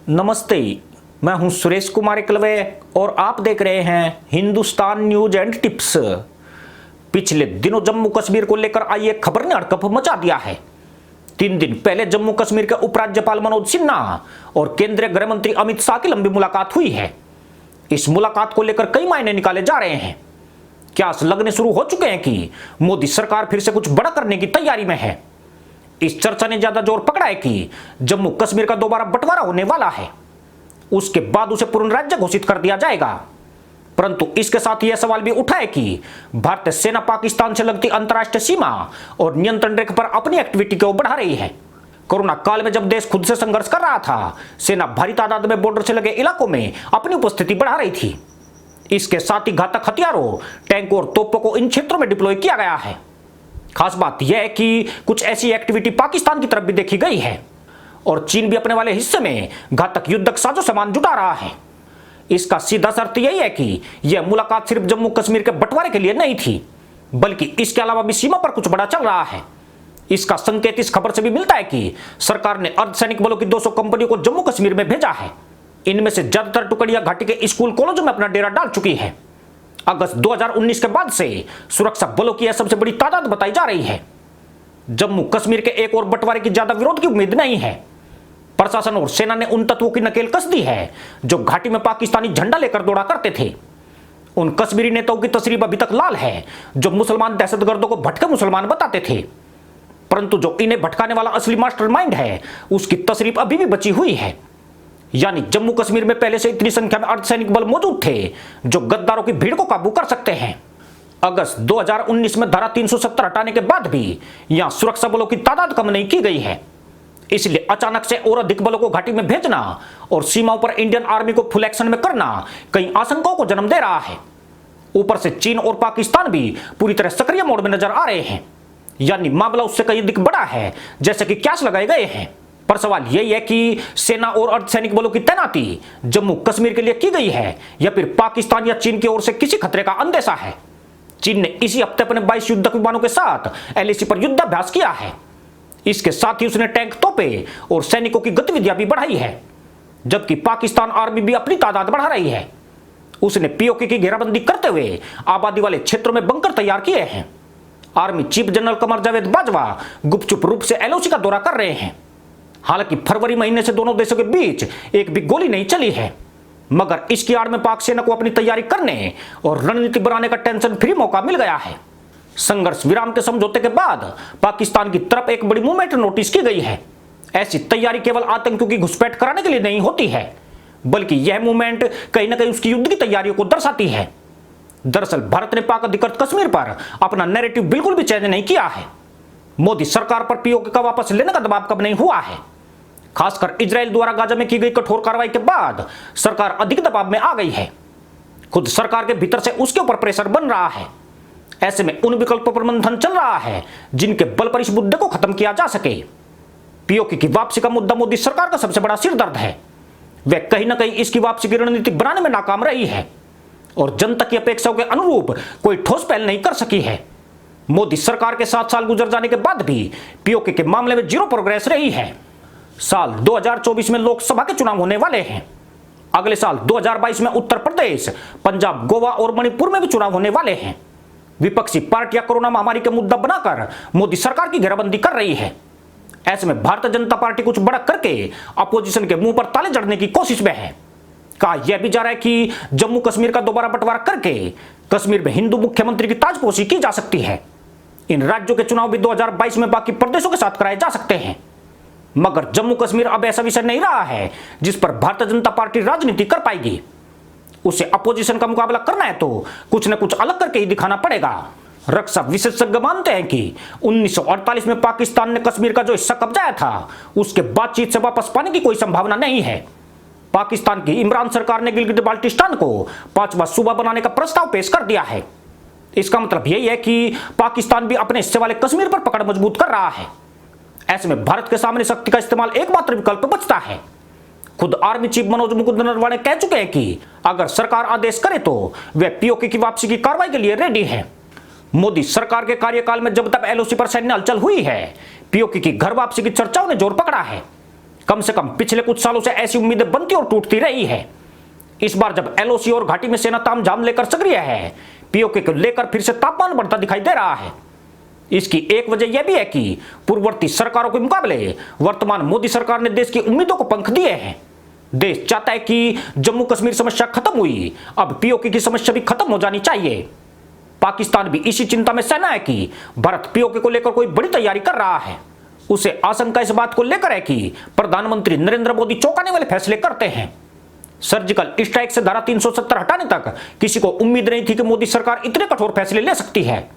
नमस्ते, मैं हूं सुरेश कुमार एकलवे और आप देख रहे हैं हिंदुस्तान न्यूज एंड टिप्स। पिछले दिनों जम्मू कश्मीर को लेकर आई एक खबर ने हड़कंप मचा दिया है। 3 दिन पहले जम्मू कश्मीर के उपराज्यपाल मनोज सिन्हा और केंद्रीय गृह मंत्री अमित शाह की लंबी मुलाकात हुई है। इस मुलाकात को लेकर कई मायने निकाले जा रहे हैं। क्या लगने शुरू हो चुके हैं कि मोदी सरकार फिर से कुछ बड़ा करने की तैयारी में है। इस चर्चा ने ज्यादा जोर पकड़ा है कि जम्मू कश्मीर का दोबारा बंटवारा होने वाला है, उसके बाद उसे पूर्ण राज्य घोषित कर दिया जाएगा। परंतु इसके साथ यह सवाल भी उठा है कि भारतीय सेना पाकिस्तान से लगती अंतर्राष्ट्रीय सीमा और नियंत्रण रेखा पर अपनी एक्टिविटी को बढ़ा रही है। कोरोना काल में जब देश खुद से संघर्ष कर रहा था, सेना भारी तादाद में बॉर्डर से लगे इलाकों में अपनी उपस्थिति बढ़ा रही थी। इसके साथ ही घातक हथियारों, टैंकों और तोपों को इन क्षेत्रों में डिप्लॉय किया गया है। खास बात यह है कि कुछ ऐसी एक्टिविटी पाकिस्तान की तरफ भी देखी गई है और चीन भी अपने वाले हिस्से में घातक युद्धक साजो सामान जुटा रहा है। इसका सीधा अर्थ यही है कि यह मुलाकात सिर्फ जम्मू कश्मीर के बंटवारे के लिए नहीं थी, बल्कि इसके अलावा भी सीमा पर कुछ बड़ा चल रहा है। इसका संकेत इस खबर से भी मिलता है कि सरकार ने अर्धसैनिक बलों की 200 कंपनियों को जम्मू कश्मीर में भेजा है। इनमें से ज्यादातर टुकड़ियां घाटी के स्कूल कॉलेजों में अपना डेरा डाल चुकी है। अगस्त 2019 के बाद से सुरक्षा बलों की यह सबसे बड़ी तादाद बताई जा रही है। जम्मू कश्मीर के एक और बंटवारे की ज्यादा विरोध की उम्मीद नहीं है। प्रशासन और सेना ने उन तत्वों की नकेल कस दी है जो घाटी में पाकिस्तानी झंडा लेकर दौड़ा करते थे। उन कश्मीरी नेताओं की तस्वीर अभी तक लाल है जो मुसलमान दहशतगर्दों को भटके मुसलमान बताते थे, परंतु जो इन्हें भटकाने वाला असली मास्टरमाइंड है उसकी तस्वीर अभी भी बची हुई है। यानी जम्मू कश्मीर में पहले से इतनी संख्या में अर्धसैनिक बल मौजूद थे जो गद्दारों की भीड़ को काबू कर सकते हैं। अगस्त 2019 में धारा 370 हटाने के बाद भी यहां सुरक्षा बलों की तादाद कम नहीं की गई है। इसलिए अचानक से और अधिक बलों को घाटी में भेजना और सीमाओं पर इंडियन आर्मी को फुल एक्शन में करना कई आशंकाओं को जन्म दे रहा है। ऊपर से चीन और पाकिस्तान भी पूरी तरह सक्रिय मोड में नजर आ रहे हैं। यानी मामला उससे कहीं अधिक बड़ा है जैसे कि क्यास लगाए गए हैं। पर सवाल यही है कि सेना और अर्धसैनिक बलों की तैनाती जम्मू कश्मीर के लिए की गई है या फिर पाकिस्तान या चीन की ओर से किसी खतरे का अंदेशा है। चीन ने इसी हफ्ते अपने 22 युद्धक विमानों के साथ एलएसी पर युद्धाभ्यास किया है। इसके साथ ही उसने टैंक, तोपे और सैनिकों की गतिविधियां भी बढ़ाई है, जबकि पाकिस्तान आर्मी भी अपनी तादाद बढ़ा रही है। उसने पीओके की घेराबंदी करते हुए आबादी वाले क्षेत्रों में बंकर तैयार किए हैं। Army chief general Qamar Javed Bajwa गुपचुप रूप से एलओसी का दौरा कर रहे हैं। हालांकि फरवरी महीने से दोनों देशों के बीच एक भी गोली नहीं चली है, मगर इसकी आड़ में पाक सेना को अपनी तैयारी करने और रणनीति बनाने का टेंशन फ्री मौका मिल गया है। संघर्ष विराम के समझौते के बाद पाकिस्तान की तरफ एक बड़ी मूवमेंट नोटिस की गई है। ऐसी तैयारी केवल आतंकियों की घुसपैठ कराने के लिए नहीं होती है, बल्कि यह मूवमेंट कहीं ना कहीं उसकी युद्ध की तैयारियों को दर्शाती है। दरअसल भारत ने पाक अधिकृत कश्मीर पर अपना नैरेटिव बिल्कुल भी चेंज नहीं किया है। मोदी सरकार पर पीओके का वापस लेने का दबाव कब नहीं हुआ है। खासकर इजराइल द्वारा गाजा में की गई कठोर कार्रवाई के बाद सरकार अधिक दबाव में आ गई है। खुद सरकार के भीतर से उसके ऊपर प्रेशर बन रहा है। ऐसे में उन विकल्पों पर मंथन चल रहा है जिनके बल पर इस मुद्दे को खत्म किया जा सके। पीओके की वापसी का मुद्दा मोदी सरकार का सबसे बड़ा सिरदर्द है। वह कहीं ना कहीं इसकी वापसी की रणनीति बनाने में नाकाम रही है और जनता की अपेक्षाओं के अनुरूप कोई ठोस पहल नहीं कर सकी है। मोदी सरकार के 7 साल गुजर जाने के बाद भी पीओके के मामले में जीरो प्रोग्रेस रही है। साल 2024 में लोकसभा के चुनाव होने वाले हैं। अगले साल 2022 में उत्तर प्रदेश, पंजाब, गोवा और मणिपुर में भी चुनाव होने वाले हैं। विपक्षी पार्टियां कोरोना महामारी के मुद्दा बनाकर मोदी सरकार की घेराबंदी कर रही है। ऐसे में भारतीय जनता पार्टी कुछ बड़ा करके अपोजिशन के मुंह पर ताले जड़ने की कोशिश में है। कहा यह भी जा रहा है कि जम्मू कश्मीर का दोबारा बंटवारा करके कश्मीर में हिंदू मुख्यमंत्री की ताजपोशी की जा सकती है। इन राज्यों के चुनाव भी 2022 में बाकी प्रदेशों के साथ कराए जा सकते हैं। मगर जम्मू कश्मीर अब ऐसा विषय नहीं रहा है जिस पर भारतीय जनता पार्टी राजनीति कर पाएगी। उसे अपोजिशन का मुकाबला करना है तो कुछ न कुछ अलग करके ही दिखाना पड़ेगा। रक्षा विशेषज्ञ मानते हैं कि 1948 में पाकिस्तान ने कश्मीर का जो हिस्सा कब्जाया था उसके बातचीत से वापस पाने की कोई संभावना नहीं है। पाकिस्तान की इमरान सरकार ने गिलगिट बाल्टिस्तान को 5वां सूबा बनाने का प्रस्ताव पेश कर दिया है। इसका मतलब यही है कि पाकिस्तान भी अपने हिस्से वाले कश्मीर पर पकड़ मजबूत कर रहा है। ऐसे में भारत के सामने शक्ति का इस्तेमाल एकमात्र विकल्प बचता है। खुद आर्मी चीफ मनोज मुकुंद नरवणे कह चुके हैं कि अगर सरकार आदेश करे तो वे पीओके की वापसी की कार्रवाई के लिए रेडी है। मोदी सरकार के कार्यकाल में जब तक एलओसी पर सैन्य हलचल हुई है, पीओके की घर वापसी की चर्चाओं ने जोर पकड़ा है। कम से कम पिछले कुछ सालों से ऐसी उम्मीदें बनती और टूटती रही है। इस बार जब एलओसी और घाटी में सेना तामझाम लेकर सक्रिय है, पीओके को लेकर फिर से तापमान बढ़ता दिखाई दे रहा है। इसकी एक वजह यह भी है कि पूर्ववर्ती सरकारों के मुकाबले वर्तमान मोदी सरकार ने देश की उम्मीदों को पंख दिए हैं। देश चाहता है कि जम्मू कश्मीर समस्या खत्म हुई, अब पीओके की समस्या भी खत्म हो जानी चाहिए। पाकिस्तान भी इसी चिंता में सहना है कि भारत पीओके को लेकर कोई बड़ी तैयारी कर रहा है। उसे आशंका इस बात को लेकर है कि प्रधानमंत्री नरेंद्र मोदी चौंकाने वाले फैसले करते हैं। सर्जिकल स्ट्राइक से धारा 370 हटाने तक किसी को उम्मीद नहीं थी कि मोदी सरकार इतने कठोर फैसले ले सकती है।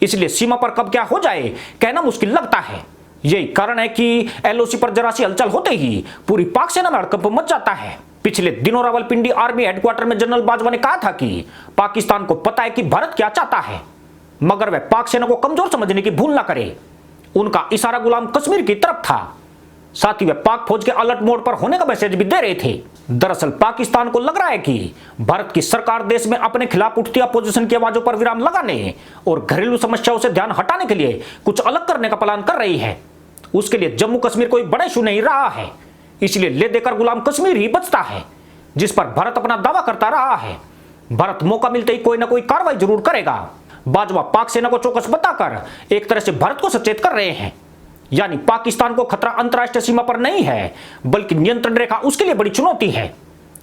इसलिए सीमा पर कब क्या हो जाए कहना मुश्किल लगता है। यही कारण है कि एलओसी पर जरा सी हलचल होते ही पूरी पाक सेना में हड़कंप मच जाता है। पिछले दिनों रावलपिंडी आर्मी हेडक्वार्टर में जनरल बाजवा ने कहा था कि पाकिस्तान को पता है कि भारत क्या चाहता है, मगर वह पाक सेना को कमजोर समझने की भूल ना करे। उनका इशारा गुलाम कश्मीर की तरफ था। साथ ही वे पाक फौज के अलर्ट मोड पर होने का मैसेज भी दे रहे थे। दरअसल पाकिस्तान को लग रहा है कि भारत की सरकार देश में अपने खिलाफ उठती अपोजिशन की आवाजों पर विराम लगाने और घरेलू समस्याओं से ध्यान हटाने के लिए कुछ अलग करने का प्लान कर रही है। उसके लिए जम्मू कश्मीर कोई बड़ा इशू नहीं रहा है, इसलिए ले देकर गुलाम कश्मीर ही बचता है, जिस पर भारत अपना दावा करता रहा है। भारत मौका मिलते ही कोई ना कोई कार्रवाई जरूर करेगा। बाजवा पाक सेना को चौकस बताकर एक तरह से भारत को सचेत कर रहे हैं, यानी पाकिस्तान को खतरा अंतरराष्ट्रीय सीमा पर नहीं है, बल्कि नियंत्रण रेखा उसके लिए बड़ी चुनौती है।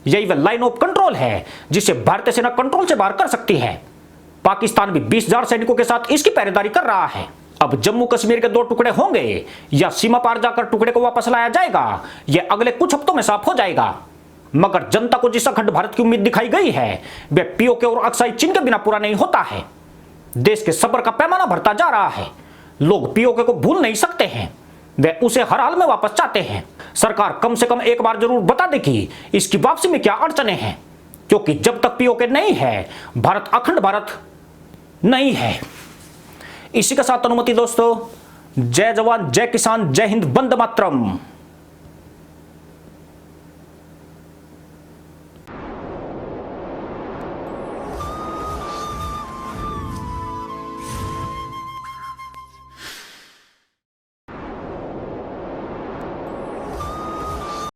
यही वह लाइन ऑफ कंट्रोल है जिसे भारतीय सेना कंट्रोल से बाहर कर सकती है। पाकिस्तान भी 20,000 सैनिकों के साथ इसकी पहरेदारी कर रहा है। अब जम्मू कश्मीर के 2 टुकड़े होंगे या सीमा पार जाकर टुकड़े को वापस लाया जाएगा, यह अगले कुछ हफ्तों में साफ हो जाएगा। मगर जनता को जिस अखंड भारत की उम्मीद दिखाई गई है, वह पीओके और अक्साई चीन के बिना पूरा नहीं होता है। देश के सब्र का पैमाना बढ़ता जा रहा है। लोग पीओके को भूल नहीं सकते हैं, वे उसे हर हाल में वापस चाहते हैं। सरकार कम से कम एक बार जरूर बता दे कि इसकी वापसी में क्या अड़चने हैं, क्योंकि जब तक पीओके नहीं है, भारत अखंड भारत नहीं है। इसी के साथ अनुमति दोस्तों, जय जवान जय किसान, जय हिंद, वंदे मातरम।